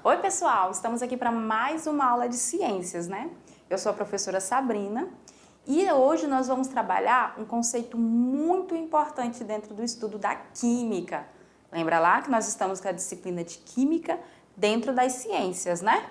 Oi pessoal, estamos aqui para mais uma aula de ciências, né? Eu sou a professora Sabrina e hoje nós vamos trabalhar um conceito muito importante dentro do estudo da química. Lembra lá que nós estamos com a disciplina de química dentro das ciências, né?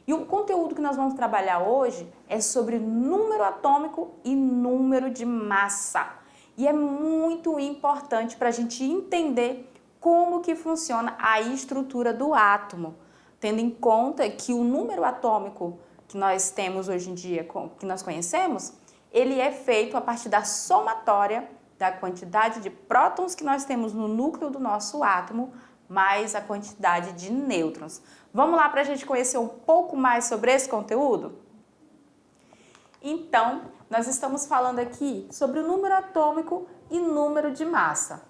E o conteúdo que nós vamos trabalhar hoje é sobre número atômico e número de massa. E é muito importante para a gente entender como que funciona a estrutura do átomo, tendo em conta que o número atômico que nós temos hoje em dia, que nós conhecemos, ele é feito a partir da somatória da quantidade de prótons que nós temos no núcleo do nosso átomo, mais a quantidade de nêutrons. Vamos lá para a gente conhecer um pouco mais sobre esse conteúdo? Então, nós estamos falando aqui sobre o número atômico e número de massa.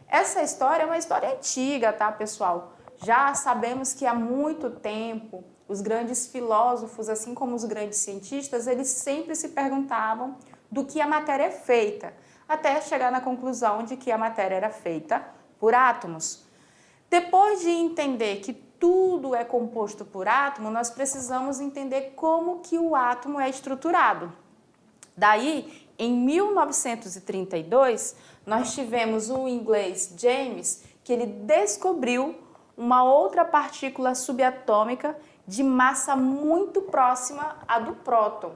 Essa história é uma história antiga, tá, pessoal? Já sabemos que há muito tempo os grandes filósofos, assim como os grandes cientistas, eles sempre se perguntavam do que a matéria é feita, até chegar na conclusão de que a matéria era feita por átomos. Depois de entender que tudo é composto por átomo, nós precisamos entender como que o átomo é estruturado. Daí, em 1932, nós tivemos o inglês James, que ele descobriu uma outra partícula subatômica de massa muito próxima à do próton.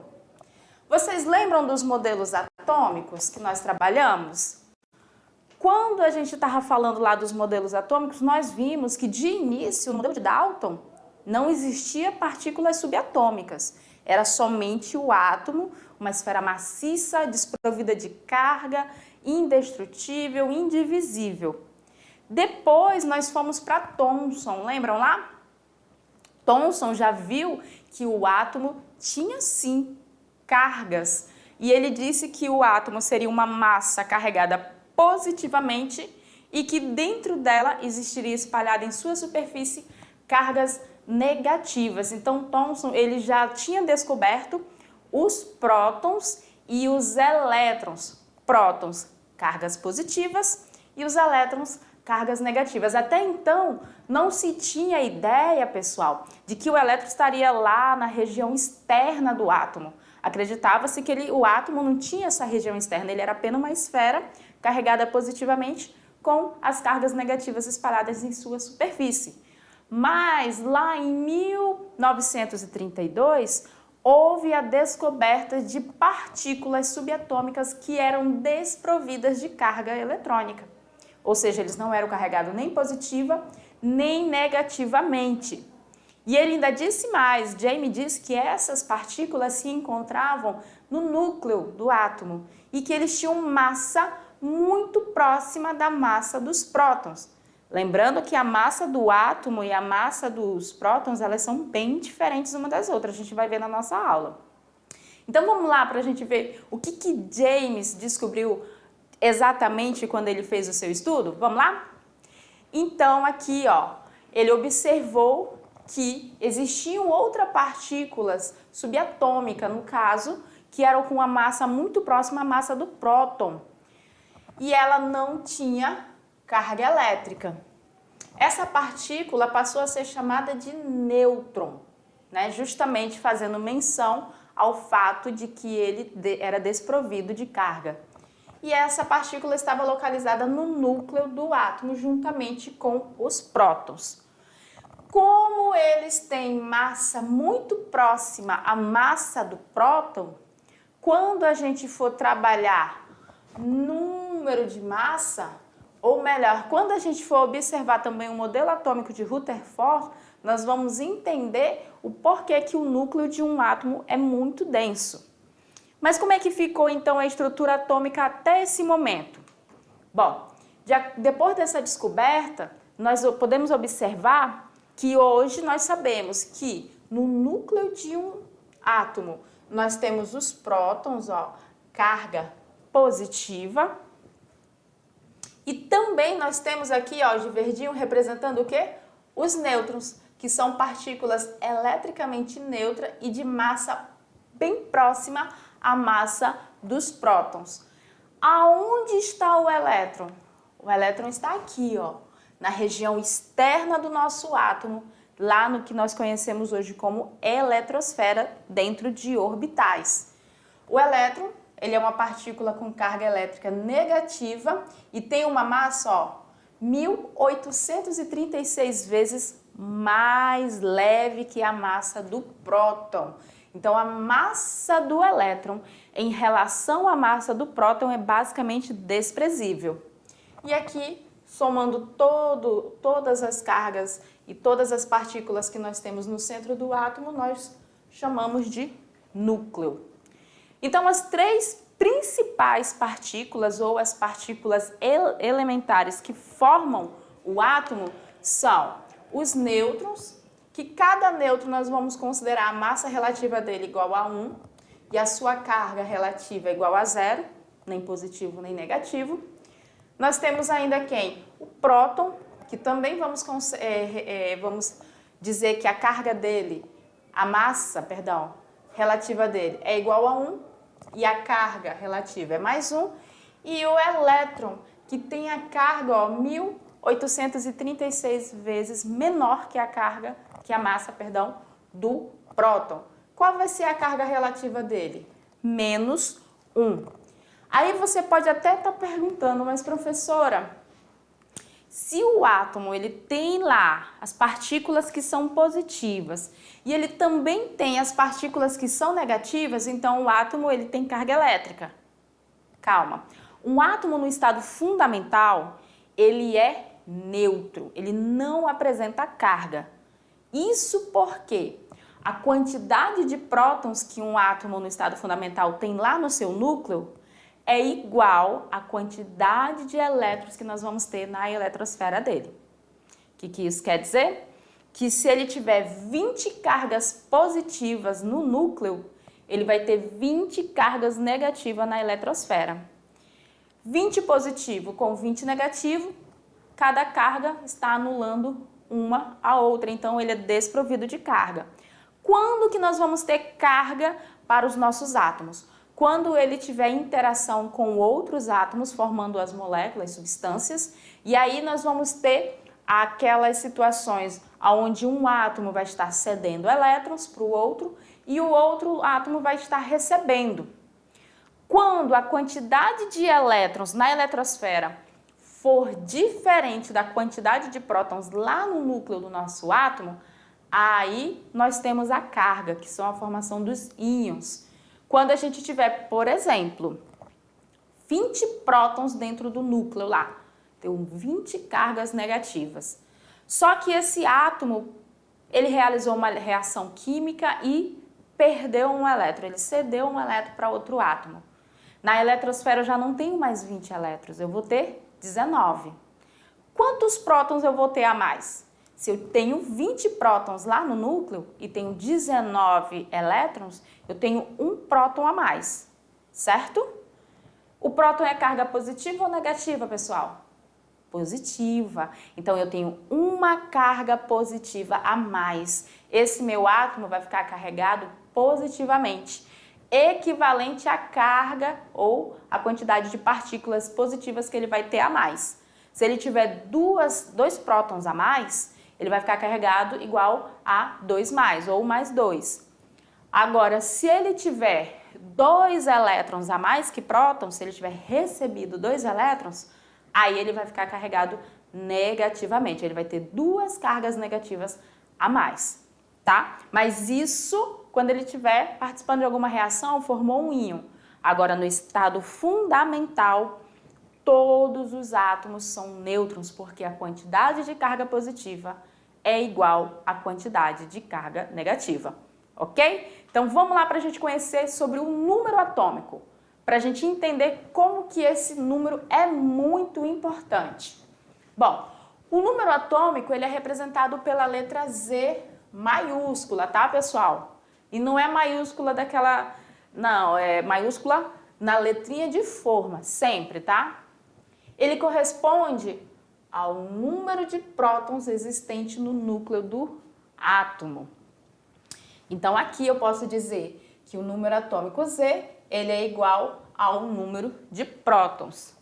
Vocês lembram dos modelos atômicos que nós trabalhamos? Quando a gente estava falando lá dos modelos atômicos, nós vimos que de início, no modelo de Dalton, não existia partículas subatômicas. Era somente o átomo, uma esfera maciça, desprovida de carga, indestrutível, indivisível. Depois nós fomos para Thomson, lembram lá? Thomson já viu que o átomo tinha sim cargas e ele disse que o átomo seria uma massa carregada positivamente e que dentro dela existiria espalhada em sua superfície cargas negativas. Então Thomson ele já tinha descoberto os prótons e os elétrons. Prótons, cargas positivas, e os elétrons, cargas negativas. Até então, não se tinha ideia, pessoal, de que o elétron estaria lá na região externa do átomo. Acreditava-se que o átomo não tinha essa região externa, ele era apenas uma esfera carregada positivamente com as cargas negativas espalhadas em sua superfície. Mas lá em 1932, houve a descoberta de partículas subatômicas que eram desprovidas de carga eletrônica. Ou seja, eles não eram carregados nem positiva nem negativamente. E ele ainda disse mais, James disse que essas partículas se encontravam no núcleo do átomo e que eles tinham massa muito próxima da massa dos prótons. Lembrando que a massa do átomo e a massa dos prótons, elas são bem diferentes uma das outras, a gente vai ver na nossa aula. Então vamos lá para a gente ver o que James descobriu exatamente quando ele fez o seu estudo? Vamos lá? Então aqui, ó, ele observou que existiam outras partículas subatômicas, no caso, que eram com uma massa muito próxima à massa do próton. E ela não tinha carga elétrica. Essa partícula passou a ser chamada de nêutron, né? Justamente fazendo menção ao fato de que ele era desprovido de carga. E essa partícula estava localizada no núcleo do átomo, juntamente com os prótons. Como eles têm massa muito próxima à massa do próton, quando a gente for trabalhar número de massa, ou melhor, quando a gente for observar também o modelo atômico de Rutherford, nós vamos entender o porquê que o núcleo de um átomo é muito denso. Mas como é que ficou então a estrutura atômica até esse momento? Bom, depois dessa descoberta, nós podemos observar que hoje nós sabemos que no núcleo de um átomo nós temos os prótons, ó, carga positiva, e também nós temos aqui, ó, de verdinho representando o quê? Os nêutrons, que são partículas eletricamente neutras e de massa bem próxima à massa dos prótons. Aonde está o elétron? O elétron está aqui, ó, na região externa do nosso átomo, lá no que nós conhecemos hoje como eletrosfera dentro de orbitais. O elétron, ele é uma partícula com carga elétrica negativa e tem uma massa, ó, 1.836 vezes mais leve que a massa do próton. Então, a massa do elétron em relação à massa do próton é basicamente desprezível. E aqui, somando todas as cargas e todas as partículas que nós temos no centro do átomo, nós chamamos de núcleo. Então, as três principais partículas ou as partículas elementares que formam o átomo são os nêutrons, que cada nêutron nós vamos considerar a massa relativa dele igual a 1 e a sua carga relativa igual a 0, nem positivo nem negativo. Nós temos ainda quem? O próton, que também vamos dizer que a carga dele, a massa, relativa dele é igual a 1 e a carga relativa é mais 1. E o elétron, que tem a carga, ó, 1.836 vezes menor que a massa do próton. Qual vai ser a carga relativa dele? Menos 1. Aí você pode até estar perguntando, mas professora, se o átomo ele tem lá as partículas que são positivas e ele também tem as partículas que são negativas, então o átomo ele tem carga elétrica. Calma. Um átomo no estado fundamental, ele é neutro, ele não apresenta carga. Isso porque a quantidade de prótons que um átomo no estado fundamental tem lá no seu núcleo é igual à quantidade de elétrons que nós vamos ter na eletrosfera dele. O que isso quer dizer? Que se ele tiver 20 cargas positivas no núcleo, ele vai ter 20 cargas negativas na eletrosfera. 20 positivo com 20 negativo, cada carga está anulando uma a outra, então ele é desprovido de carga. Quando que nós vamos ter carga para os nossos átomos? Quando ele tiver interação com outros átomos, formando as moléculas, substâncias, e aí nós vamos ter aquelas situações onde um átomo vai estar cedendo elétrons para o outro e o outro átomo vai estar recebendo. Quando a quantidade de elétrons na eletrosfera for diferente da quantidade de prótons lá no núcleo do nosso átomo, aí nós temos a carga, que são a formação dos íons. Quando a gente tiver, por exemplo, 20 prótons dentro do núcleo lá, tem 20 cargas negativas. Só que esse átomo, ele realizou uma reação química e perdeu um elétron, ele cedeu um elétron para outro átomo. Na eletrosfera eu já não tenho mais 20 elétrons, eu vou ter 19. Quantos prótons eu vou ter a mais? Se eu tenho 20 prótons lá no núcleo e tenho 19 elétrons, eu tenho um próton a mais, certo? O próton é carga positiva ou negativa, pessoal? Positiva. Então, eu tenho uma carga positiva a mais. Esse meu átomo vai ficar carregado positivamente, equivalente à carga ou à quantidade de partículas positivas que ele vai ter a mais. Se ele tiver dois prótons a mais, ele vai ficar carregado igual a 2 mais ou mais 2. Agora, se ele tiver 2 elétrons a mais que prótons, se ele tiver recebido 2 elétrons, aí ele vai ficar carregado negativamente. Ele vai ter 2 cargas negativas a mais, tá? Mas isso quando ele estiver participando de alguma reação, formou um íon. Agora, no estado fundamental, todos os átomos são nêutrons, porque a quantidade de carga positiva é igual à quantidade de carga negativa, ok? Então, vamos lá para a gente conhecer sobre o número atômico, para a gente entender como que esse número é muito importante. Bom, o número atômico ele é representado pela letra Z maiúscula, tá, pessoal? E não é maiúscula daquela... Não, é maiúscula na letrinha de forma, sempre, tá? Ele corresponde ao número de prótons existente no núcleo do átomo. Então, aqui eu posso dizer que o número atômico Z, ele é igual ao número de prótons.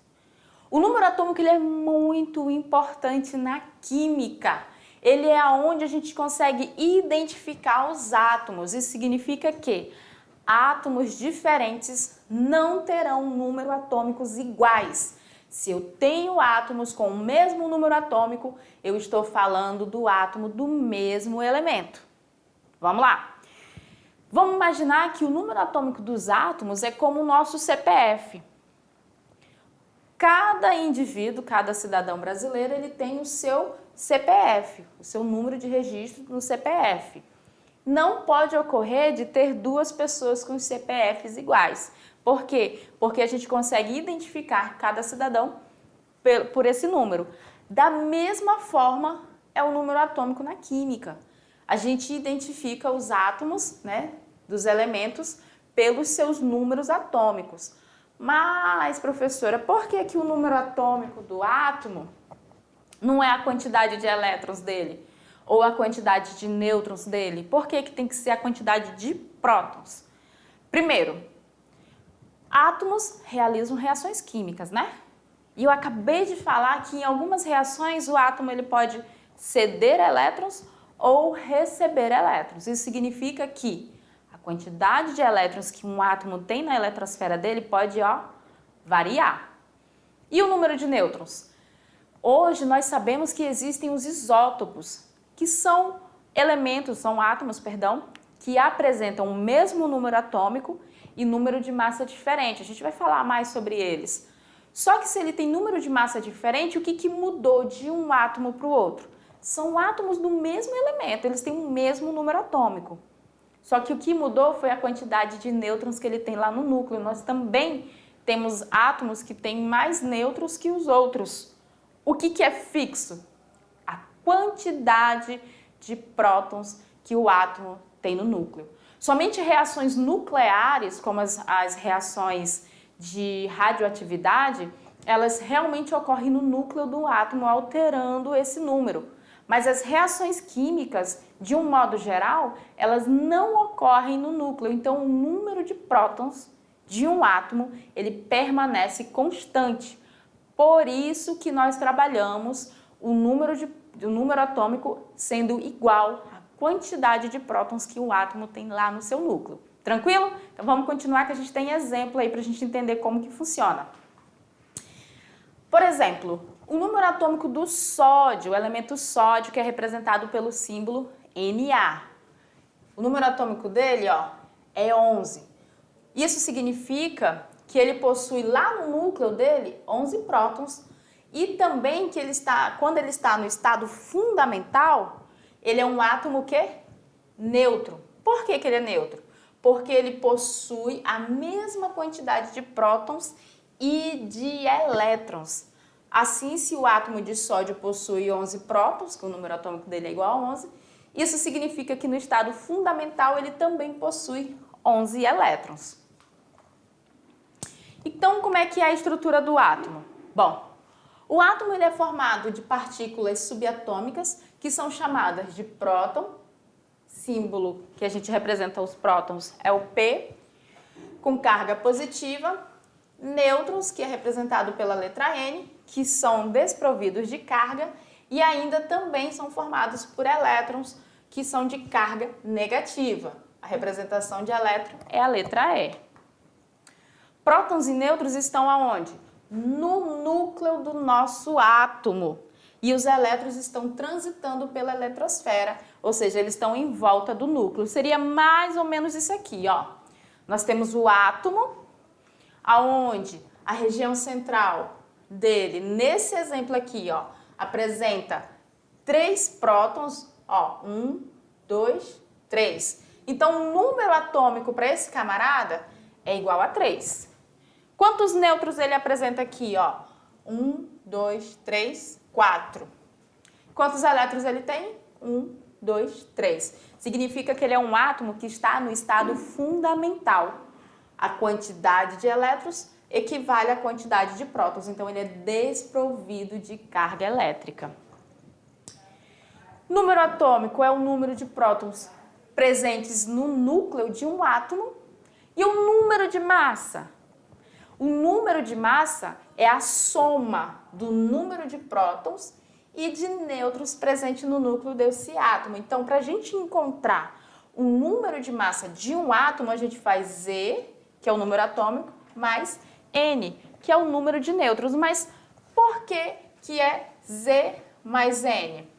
O número atômico ele é muito importante na química. Ele é onde a gente consegue identificar os átomos. Isso significa que átomos diferentes não terão número atômicos iguais. Se eu tenho átomos com o mesmo número atômico, eu estou falando do átomo do mesmo elemento. Vamos lá. Vamos imaginar que o número atômico dos átomos é como o nosso CPF. Cada indivíduo, cada cidadão brasileiro, ele tem o seu CPF, o seu número de registro no CPF. Não pode ocorrer de ter duas pessoas com CPFs iguais. Por quê? Porque a gente consegue identificar cada cidadão por esse número. Da mesma forma, é o número atômico na química. A gente identifica os átomos, né, dos elementos pelos seus números atômicos. Mas, professora, por que o número atômico do átomo não é a quantidade de elétrons dele? Ou a quantidade de nêutrons dele? Por que tem que ser a quantidade de prótons? Primeiro, átomos realizam reações químicas, né? E eu acabei de falar que em algumas reações o átomo ele pode ceder elétrons ou receber elétrons. Isso significa que a quantidade de elétrons que um átomo tem na eletrosfera dele pode, variar. E o número de nêutrons? Hoje nós sabemos que existem os isótopos, que são átomos, que apresentam o mesmo número atômico e número de massa diferente. A gente vai falar mais sobre eles. Só que se ele tem número de massa diferente, o que mudou de um átomo para o outro? São átomos do mesmo elemento, eles têm o mesmo número atômico. Só que o que mudou foi a quantidade de nêutrons que ele tem lá no núcleo. Nós também temos átomos que têm mais nêutrons que os outros. O que é fixo? A quantidade de prótons que o átomo tem no núcleo. Somente reações nucleares, como as reações de radioatividade, elas realmente ocorrem no núcleo do átomo, alterando esse número. Mas as reações químicas, de um modo geral, elas não ocorrem no núcleo. Então, o número de prótons de um átomo, ele permanece constante. Por isso que nós trabalhamos o número atômico sendo igual à quantidade de prótons que o átomo tem lá no seu núcleo. Tranquilo? Então vamos continuar que a gente tem exemplo aí para a gente entender como que funciona. Por exemplo, o número atômico do sódio, o elemento sódio, que é representado pelo símbolo Na. O número atômico dele, é 11. Isso significa que ele possui lá no núcleo dele 11 prótons e também que quando ele está no estado fundamental, ele é um átomo neutro. Por que ele é neutro? Porque ele possui a mesma quantidade de prótons e de elétrons. Assim, se o átomo de sódio possui 11 prótons, que o número atômico dele é igual a 11, isso significa que no estado fundamental ele também possui 11 elétrons. Então, como é que é a estrutura do átomo? Bom, o átomo ele é formado de partículas subatômicas, que são chamadas de próton, símbolo que a gente representa os prótons é o P, com carga positiva, nêutrons, que é representado pela letra N, que são desprovidos de carga, e ainda também são formados por elétrons, que são de carga negativa. A representação de elétron é a letra E. Prótons e nêutrons estão aonde? No núcleo do nosso átomo. E os elétrons estão transitando pela eletrosfera, ou seja, eles estão em volta do núcleo. Seria mais ou menos isso aqui, Nós temos o átomo, aonde a região central dele, nesse exemplo aqui, apresenta 3 prótons, 1, 2, 3. Então, o número atômico para esse camarada é igual a 3. Quantos nêutrons ele apresenta aqui, 1, 2, 3, 4. Quantos elétrons ele tem? 1, 2, 3. Significa que ele é um átomo que está no estado fundamental. A quantidade de elétrons equivale à quantidade de prótons, então ele é desprovido de carga elétrica. Número atômico é o número de prótons presentes no núcleo de um átomo e o número de massa. O número de massa é a soma do número de prótons e de nêutrons presente no núcleo desse átomo. Então, para a gente encontrar o número de massa de um átomo, a gente faz Z, que é o número atômico, mais N, que é o número de nêutrons. Mas por que é Z mais N?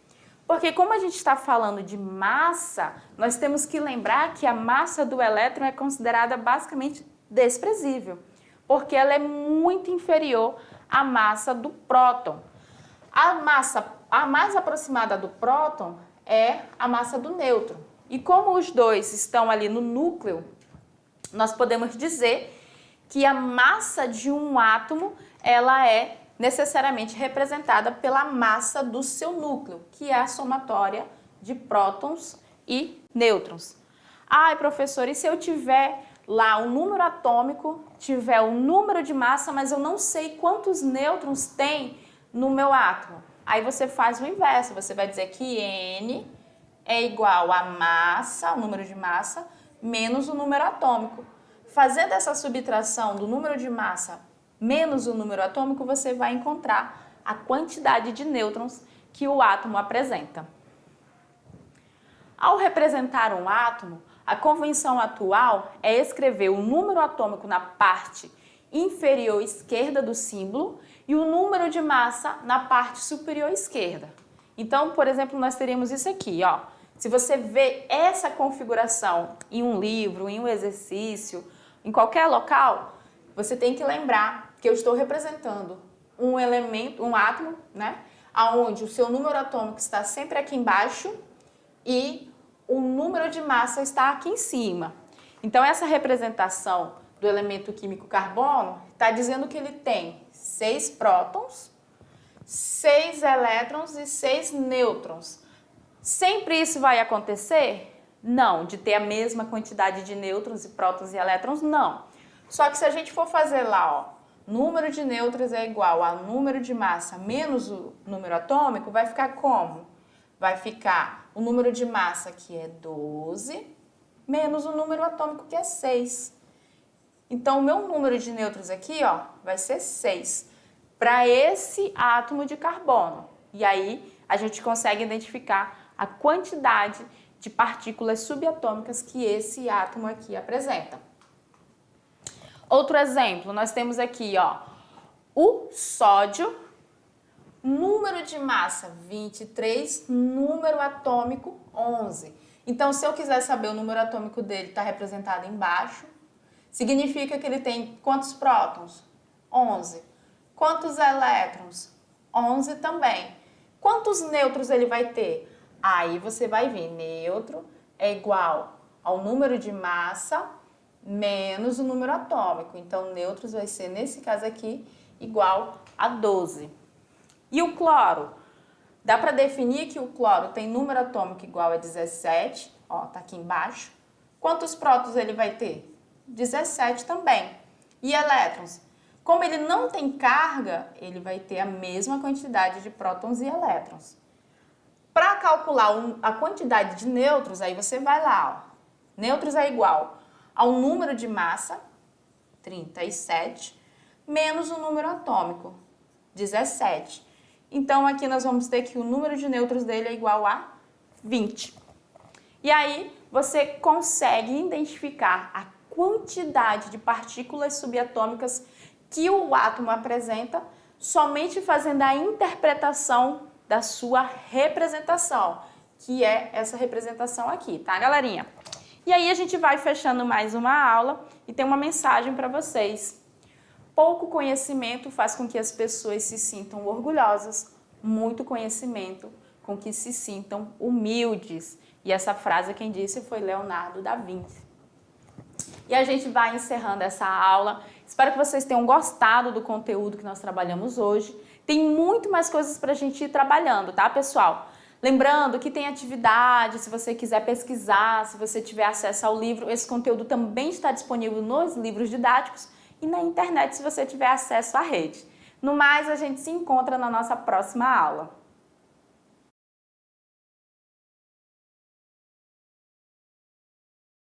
Porque como a gente está falando de massa, nós temos que lembrar que a massa do elétron é considerada basicamente desprezível, porque ela é muito inferior à massa do próton. A massa a mais aproximada do próton é a massa do nêutron. E como os dois estão ali no núcleo, nós podemos dizer que a massa de um átomo, ela é necessariamente representada pela massa do seu núcleo, que é a somatória de prótons e nêutrons. Ai, professor, e se eu tiver lá um número atômico, tiver um número de massa, mas eu não sei quantos nêutrons tem no meu átomo? Aí você faz o inverso, você vai dizer que N é igual a massa, o número de massa, menos o número atômico. Fazendo essa subtração do número de massa menos o número atômico, você vai encontrar a quantidade de nêutrons que o átomo apresenta. Ao representar um átomo, a convenção atual é escrever o número atômico na parte inferior esquerda do símbolo e o número de massa na parte superior esquerda. Então, por exemplo, nós teríamos isso aqui, ó. Se você vê essa configuração em um livro, em um exercício, em qualquer local, você tem que lembrar que eu estou representando um elemento, um átomo, né? Onde o seu número atômico está sempre aqui embaixo e o número de massa está aqui em cima. Então, essa representação do elemento químico carbono está dizendo que ele tem 6 prótons, 6 elétrons e 6 nêutrons. Sempre isso vai acontecer? Não, de ter a mesma quantidade de nêutrons e prótons e elétrons, não. Só que se a gente for fazer lá, ó, número de nêutrons é igual a número de massa menos o número atômico, vai ficar como? Vai ficar o número de massa, que é 12, menos o número atômico, que é 6. Então, o meu número de nêutrons aqui, ó, vai ser 6 para esse átomo de carbono. E aí, a gente consegue identificar a quantidade de partículas subatômicas que esse átomo aqui apresenta. Outro exemplo, nós temos aqui, ó, o sódio, número de massa 23, número atômico 11. Então, se eu quiser saber o número atômico dele, está representado embaixo, significa que ele tem quantos prótons? 11. Quantos elétrons? 11 também. Quantos nêutrons ele vai ter? Aí você vai ver, nêutron é igual ao número de massa menos o número atômico. Então, nêutrons vai ser, nesse caso aqui, igual a 12. E o cloro? Dá para definir que o cloro tem número atômico igual a 17, ó, tá aqui embaixo. Quantos prótons ele vai ter? 17 também. E elétrons? Como ele não tem carga, ele vai ter a mesma quantidade de prótons e elétrons. Para calcular a quantidade de nêutrons, aí você vai lá, ó. Nêutrons é igual ao número de massa, 37, menos o número atômico, 17. Então, aqui nós vamos ter que o número de nêutrons dele é igual a 20. E aí, você consegue identificar a quantidade de partículas subatômicas que o átomo apresenta somente fazendo a interpretação da sua representação, que é essa representação aqui, tá, galerinha? E aí a gente vai fechando mais uma aula e tem uma mensagem para vocês. Pouco conhecimento faz com que as pessoas se sintam orgulhosas, muito conhecimento com que se sintam humildes. E essa frase quem disse foi Leonardo da Vinci. E a gente vai encerrando essa aula. Espero que vocês tenham gostado do conteúdo que nós trabalhamos hoje. Tem muito mais coisas para a gente ir trabalhando, tá, pessoal? Lembrando que tem atividade, se você quiser pesquisar, se você tiver acesso ao livro, esse conteúdo também está disponível nos livros didáticos e na internet se você tiver acesso à rede. No mais, a gente se encontra na nossa próxima aula.